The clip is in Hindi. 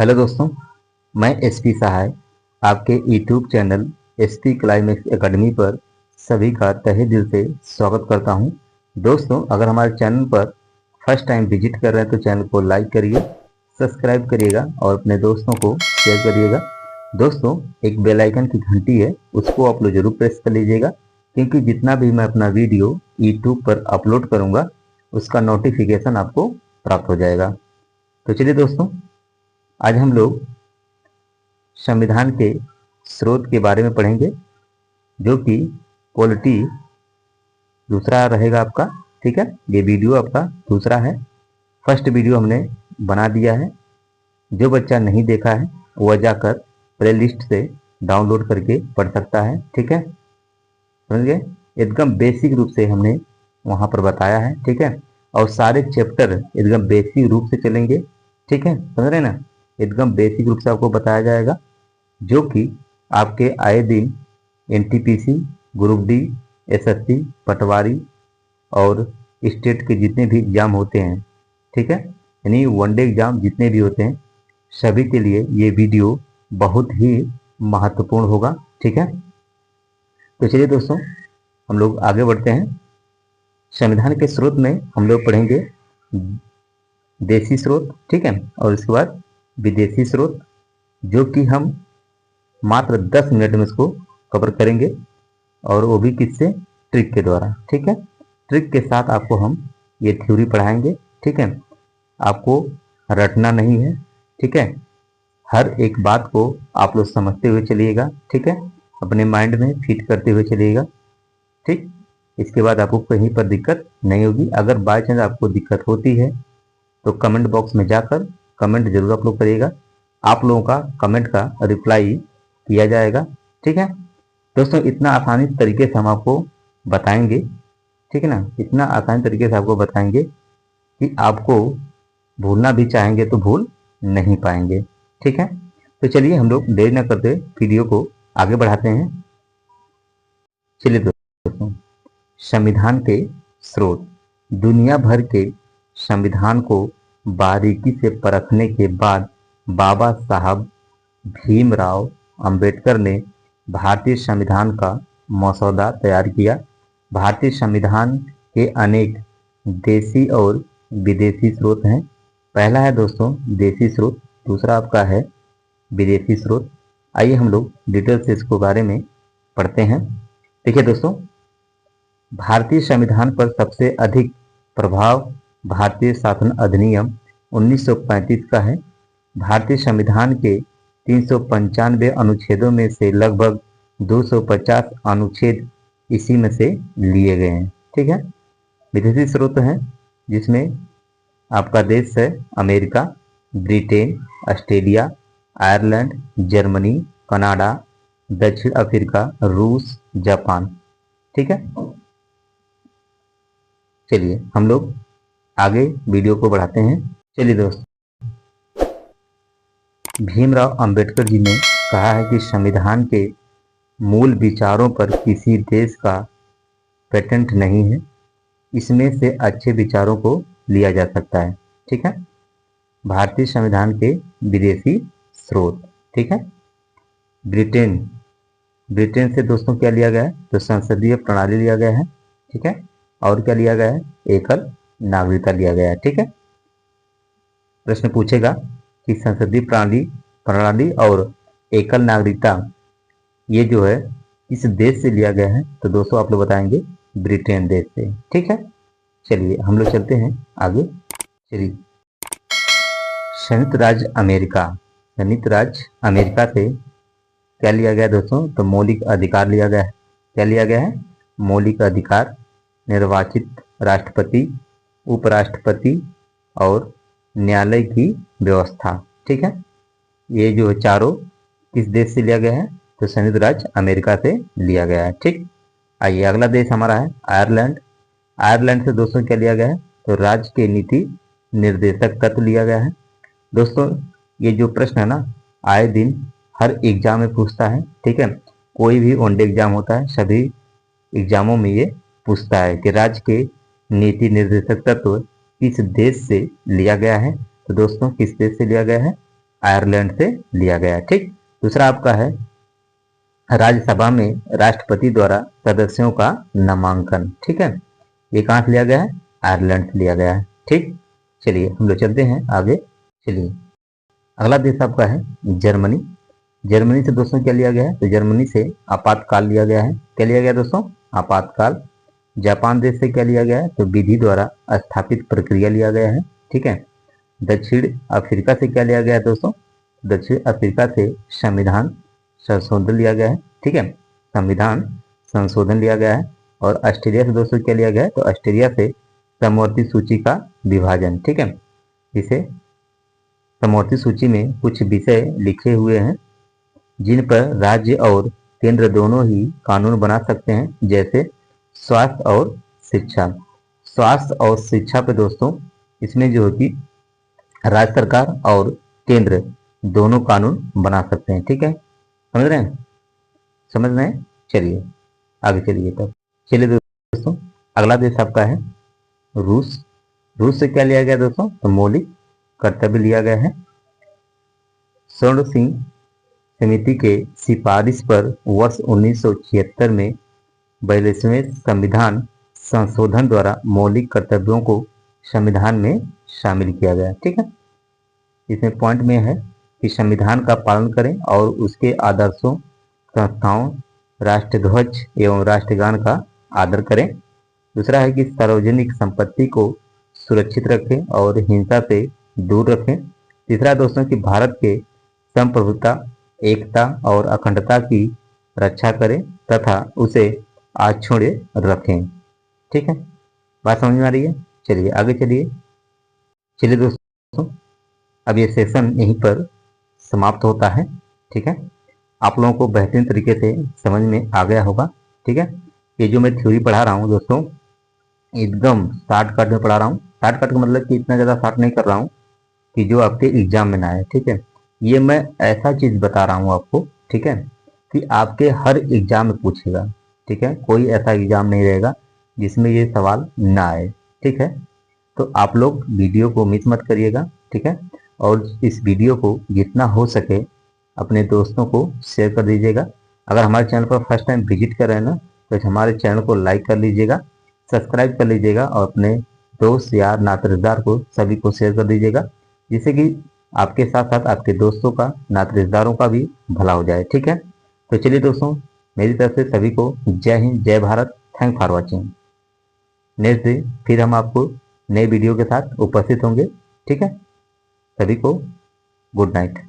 हेलो दोस्तों, मैं एसपी सहाय आपके YouTube channel SP climax academy पर सभी का तहे दिल से स्वागत करता हूं। दोस्तों, अगर हमारे चैनल पर फर्स्ट टाइम विजिट कर रहे हैं तो चैनल को लाइक करिए, सब्सक्राइब करिएगा और अपने दोस्तों को शेयर करिएगा। दोस्तों, एक बेल आइकन की घंटी है, उसको आप लोग जरूर प्रेस कर लीजिएगा, क्योंकि जितना भी मैं अपना वीडियो यूट्यूब पर अपलोड करूंगा उसका नोटिफिकेशन आपको प्राप्त हो जाएगा। तो चलिए दोस्तों, आज हम लोग संविधान के स्रोत के बारे में पढ़ेंगे, जो कि पॉलिटी दूसरा रहेगा आपका। ठीक है, ये वीडियो आपका दूसरा है। फर्स्ट वीडियो हमने बना दिया है, जो बच्चा नहीं देखा है वह जाकर प्लेलिस्ट से डाउनलोड करके पढ़ सकता है। ठीक है, समझ गए? एकदम बेसिक रूप से हमने वहां पर बताया है। ठीक है, और सारे चैप्टर एकदम बेसिक रूप से चलेंगे। ठीक है, समझ रहे ना? एकदम बेसिक रूप से आपको बताया जाएगा, जो कि आपके आए दिन एनटीपीसी, ग्रुप डी, एसएससी, पटवारी और स्टेट के जितने भी एग्जाम होते हैं, ठीक है, यानी वनडे एग्जाम जितने भी होते हैं, सभी के लिए ये वीडियो बहुत ही महत्वपूर्ण होगा। ठीक है, तो चलिए दोस्तों, हम लोग आगे बढ़ते हैं। संविधान के स्रोत में हम लोग पढ़ेंगे देशी स्रोत, ठीक है, और उसके बाद विदेशी स्रोत, जो कि हम मात्र 10 मिनट में इसको कवर करेंगे, और वो भी किससे? ट्रिक के द्वारा। ठीक है, ट्रिक के साथ आपको हम ये थ्योरी पढ़ाएंगे। ठीक है, आपको रटना नहीं है। ठीक है, हर एक बात को आप लोग समझते हुए चलिएगा। ठीक है, अपने माइंड में फिट करते हुए चलिएगा। ठीक, इसके बाद आपको कहीं पर दिक्कत नहीं होगी। अगर बाय चांस आपको दिक्कत होती है तो कमेंट बॉक्स में जाकर कमेंट जरूर आप लोग करिएगा। आप लोगों का कमेंट का रिप्लाई किया जाएगा। ठीक है दोस्तों, इतना आसानी तरीके से हम आपको बताएंगे, ठीक है ना, इतना आसानी तरीके से आपको बताएंगे कि आपको भूलना भी चाहेंगे तो भूल नहीं पाएंगे। ठीक है, तो चलिए हम लोग देर न करते वीडियो को आगे बढ़ाते हैं। चलिए दोस्तों, संविधान के स्रोत। दुनिया भर के संविधान को बारीकी से परखने के बाद बाबा साहब भीमराव अंबेडकर ने भारतीय संविधान का मसौदा तैयार किया। भारतीय संविधान के अनेक देशी और विदेशी स्रोत हैं। पहला है दोस्तों देशी स्रोत, दूसरा आपका है विदेशी स्रोत। आइए हम लोग डिटेल से इसको बारे में पढ़ते हैं। देखिए दोस्तों, भारतीय संविधान पर सबसे अधिक प्रभाव भारतीय शासन अधिनियम 1935 का है। भारतीय संविधान के 395 अनुच्छेदों में से लगभग 250 अनुच्छेद इसी में से लिए गए हैं। ठीक है, विदेशी स्रोत हैं जिसमें आपका देश है America, Britain, Australia, Ireland, Germany, Canada, दक्षिण अफ्रीका, रूस, जापान। ठीक है, चलिए हम लोग आगे वीडियो को बढ़ाते हैं। चलिए दोस्त, भीमराव अंबेडकर जी ने कहा है कि संविधान के मूल विचारों पर किसी देश का पेटेंट नहीं है, इसमें से अच्छे विचारों को लिया जा सकता है। ठीक है, भारतीय संविधान के विदेशी स्रोत। ठीक है, ब्रिटेन, ब्रिटेन से दोस्तों क्या लिया गया है? तो संसदीय प्रणाली लिया गया है। ठीक है, और क्या लिया गया है? एकल नागरिकता लिया गया है। ठीक है, प्रश्न पूछेगा कि संसदीय प्रणाली और एकल नागरिकता ये जो है किस देश से लिया गया है? तो दोस्तों आप लोग बताएंगे ब्रिटेन देश से। ठीक है, चलिए हम लोग चलते हैं आगे। चलिए, संयुक्त राज्य अमेरिका, संयुक्त राज्य अमेरिका से क्या लिया गया दोस्तों? तो मौलिक अधिकार लिया गया है। क्या लिया गया है? मौलिक अधिकार, निर्वाचित राष्ट्रपति, उपराष्ट्रपति और न्यायालय की व्यवस्था। ठीक है, ये जो चारों किस देश से लिया गया है? तो संयुक्त राज्य अमेरिका से लिया गया है। ठीक, आइए अगला देश हमारा है आयरलैंड। आयरलैंड से दोस्तों क्या लिया गया है? तो राज्य के नीति निर्देशक तत्व लिया गया है। दोस्तों, ये जो प्रश्न है ना, आए दिन हर एग्जाम में पूछता है। ठीक है, कोई भी वनडे एग्जाम होता है, सभी एग्जामों में ये पूछता है कि राज्य के नीति निर्देशक तत्व किस देश से लिया गया है। तो दोस्तों किस देश से लिया गया है? आयरलैंड से लिया गया है। ठीक, दूसरा आपका है राज्यसभा में राष्ट्रपति द्वारा सदस्यों का नामांकन। ठीक है, ये कहाँ से लिया गया है? आयरलैंड से लिया गया है। ठीक, चलिए हम लोग चलते हैं आगे। चलिए अगला देश आपका है जर्मनी। जर्मनी से दोस्तों क्या लिया गया है? तो जर्मनी से आपातकाल लिया गया है। क्या लिया गया दोस्तों? आपातकाल। जापान देश से क्या लिया गया है? तो विधि द्वारा स्थापित प्रक्रिया लिया गया है। ठीक है, दक्षिण अफ्रीका से क्या लिया गया है दोस्तों? दक्षिण अफ्रीका से संविधान संशोधन लिया गया है। ठीक है, संविधान संशोधन लिया गया है। और ऑस्ट्रेलिया से दोस्तों क्या लिया गया है? तो ऑस्ट्रेलिया से समवर्ती सूची का विभाजन। ठीक है, इसे समवर्ती सूची में कुछ विषय लिखे हुए हैं जिन पर राज्य और केंद्र दोनों ही कानून बना सकते हैं, जैसे स्वास्थ्य और शिक्षा। स्वास्थ्य और शिक्षा पे दोस्तों इसमें जो है कि राज्य सरकार और केंद्र दोनों कानून बना सकते हैं। ठीक है, समझ रहे हैं? समझ रहे हैं? चलिए आगे चलिए तब। चलिए दोस्तों अगला देश आपका है रूस। रूस से क्या लिया गया दोस्तों? तो मौलिक कर्तव्य लिया गया है। स्वर्ण सिंह समिति के सिफारिश पर वर्ष 1976 में 42वें संविधान संशोधन द्वारा मौलिक कर्तव्यों को संविधान में शामिल किया गया। ठीक है, इसमें पॉइंट में है कि संविधान का पालन करें और उसके आदर्शों, संस्थाओं, राष्ट्रध्वज एवं राष्ट्रगान का आदर करें। दूसरा है कि सार्वजनिक संपत्ति को सुरक्षित रखें और हिंसा से दूर रखें। तीसरा दोस्तों कि भारत के संप्रभुता, एकता और अखंडता की रक्षा करें तथा उसे अक्षुण्ण रखें। ठीक है, बात समझ में आ रही है? चलिए आगे चलिए। चलिए दोस्तों अब ये सेशन यहीं पर समाप्त होता है। ठीक है, आप लोगों को बेहतरीन तरीके से समझ में आ गया होगा। ठीक है, ये जो मैं थ्योरी पढ़ा रहा हूँ दोस्तों एकदम शॉर्टकट में पढ़ा रहा हूँ। शॉर्टकट का मतलब कि इतना ज़्यादा शॉर्ट नहीं कर रहा हूँ कि जो आपके एग्जाम में ना आए। ठीक है, ये मैं ऐसा चीज़ बता रहा हूँ आपको, ठीक है, कि आपके हर एग्जाम में पूछेगा। ठीक है, कोई ऐसा एग्जाम नहीं रहेगा जिसमें ये सवाल ना आए। ठीक है, तो आप लोग वीडियो को मिस मत करिएगा। ठीक है, और इस वीडियो को जितना हो सके अपने दोस्तों को शेयर कर दीजिएगा। अगर हमारे चैनल पर फर्स्ट टाइम विजिट कर रहे हैं ना तो हमारे चैनल को लाइक कर लीजिएगा, सब्सक्राइब कर लीजिएगा और अपने दोस्त यार नाते रिश्तेदार को सभी को शेयर कर दीजिएगा, जिससे कि आपके साथ साथ आपके दोस्तों का, नाते रिश्तेदारों का भी भला हो जाए। ठीक है, तो चलिए दोस्तों मेरी तरफ से सभी को जय हिंद, जय Bharat. Thank for watching. Next day फिर हम आपको नए वीडियो के साथ उपस्थित होंगे। ठीक है, सभी को गुड नाइट।